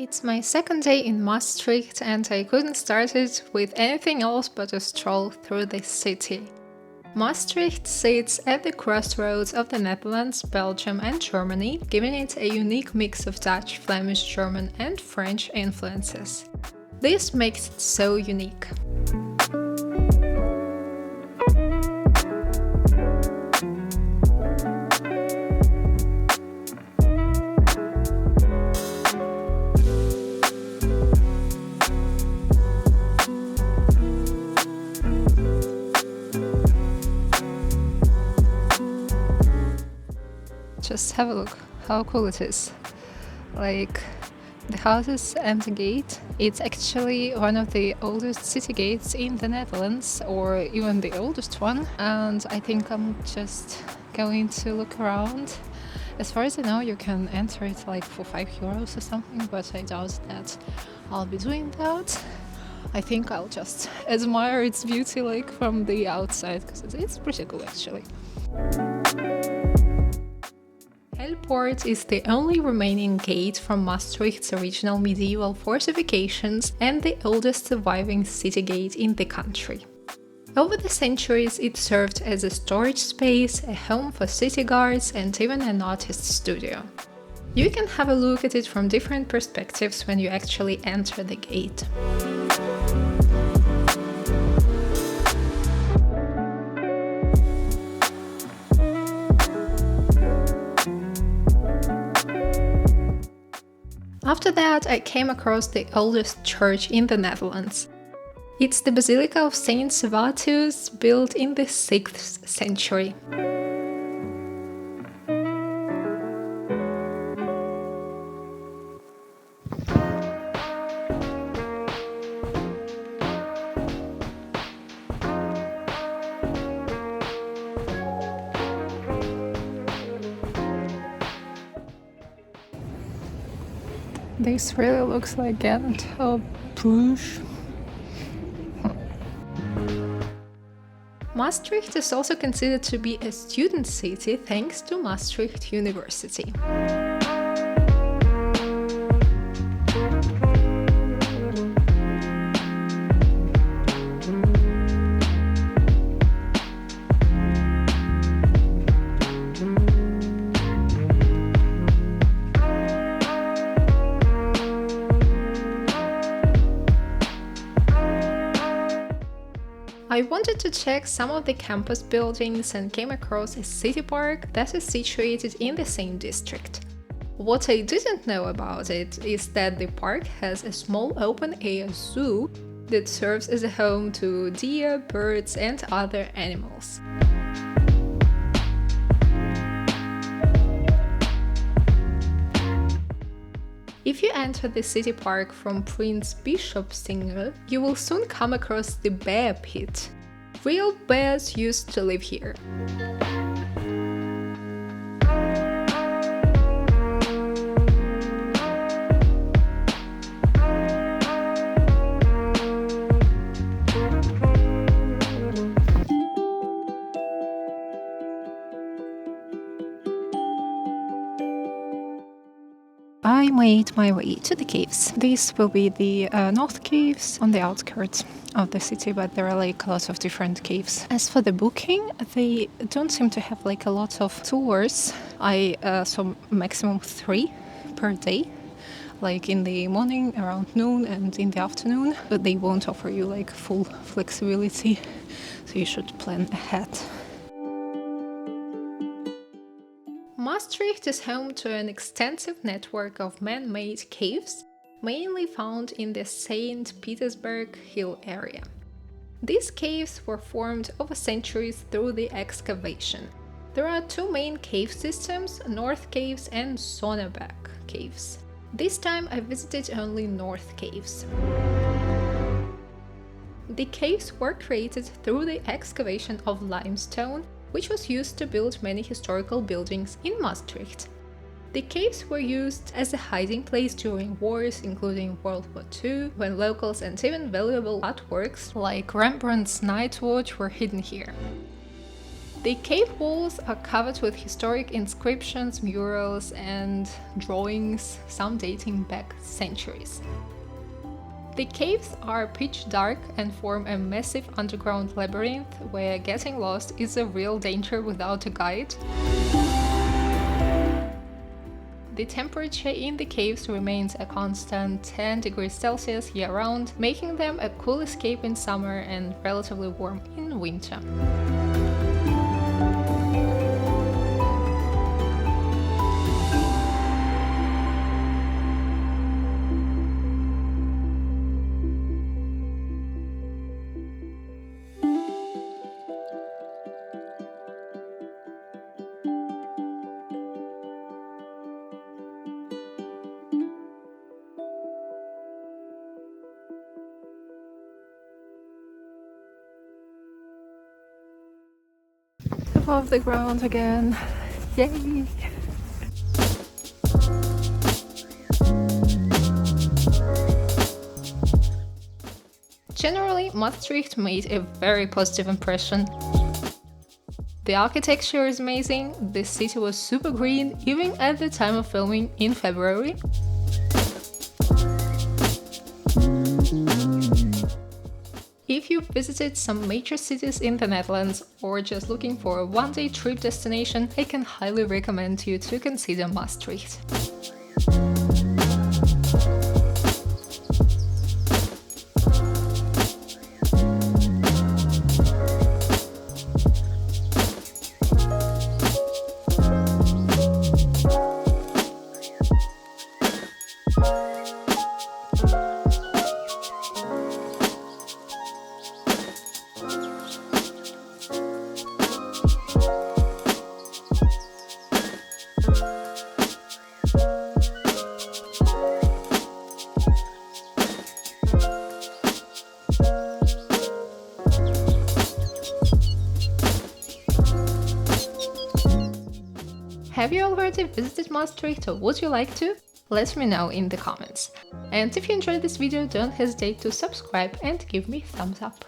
It's my second day in Maastricht and I couldn't start it with anything else but a stroll through this city. Maastricht sits at the crossroads of the Netherlands, Belgium and Germany, giving it a unique mix of Dutch, Flemish, German and French influences. This makes it so unique. Just have a look how cool it is. Like, the houses and the gate, it's actually one of the oldest city gates in the Netherlands, or even the oldest one, and I think I'm just going to look around. As far as I know, you can enter it like for €5 or something, but I doubt that I'll be doing that. I think I'll just admire its beauty like from the outside, because it's pretty cool actually. Helpoort is the only remaining gate from Maastricht's original medieval fortifications and the oldest surviving city gate in the country. Over the centuries, it served as a storage space, a home for city guards, and even an artist's studio. You can have a look at it from different perspectives when you actually enter the gate. After that, I came across the oldest church in the Netherlands. It's the Basilica of Sint Servatius, built in the 6th century. This really looks like Ghent or Bruges. Maastricht is also considered to be a student city thanks to Maastricht University. I wanted to check some of the campus buildings and came across a city park that is situated in the same district. What I didn't know about it is that the park has a small open-air zoo that serves as a home to deer, birds and other animals. If you enter the city park from Prince Bischofsingel, you will soon come across the bear pit. Real bears used to live here. I made my way to the caves. These will be the north caves on the outskirts of the city, but there are like a lot of different caves. As for the booking, they don't seem to have like a lot of tours. I saw maximum 3 per day, like in the morning, around noon and in the afternoon, but they won't offer you like full flexibility, so you should plan ahead. Maastricht is home to an extensive network of man-made caves, mainly found in the St. Pietersberg hill area. These caves were formed over centuries through the excavation. There are 2 main cave systems, North Caves and Zonneberg Caves. This time I visited only North Caves. The caves were created through the excavation of limestone, which was used to build many historical buildings in Maastricht. The caves were used as a hiding place during wars, including World War II, when locals and even valuable artworks like Rembrandt's Night Watch were hidden here. The cave walls are covered with historic inscriptions, murals and drawings, some dating back centuries. The caves are pitch dark and form a massive underground labyrinth where getting lost is a real danger without a guide. The temperature in the caves remains a constant 10 degrees Celsius year-round, making them a cool escape in summer and relatively warm in winter. Above the ground again. Yay! Generally, Maastricht made a very positive impression. The architecture is amazing, the city was super green even at the time of filming in February. If you've visited some major cities in the Netherlands or just looking for a one-day trip destination, I can highly recommend you to consider Maastricht. Have you already visited Maastricht or would you like to? Let me know in the comments. And if you enjoyed this video, don't hesitate to subscribe and give me thumbs up.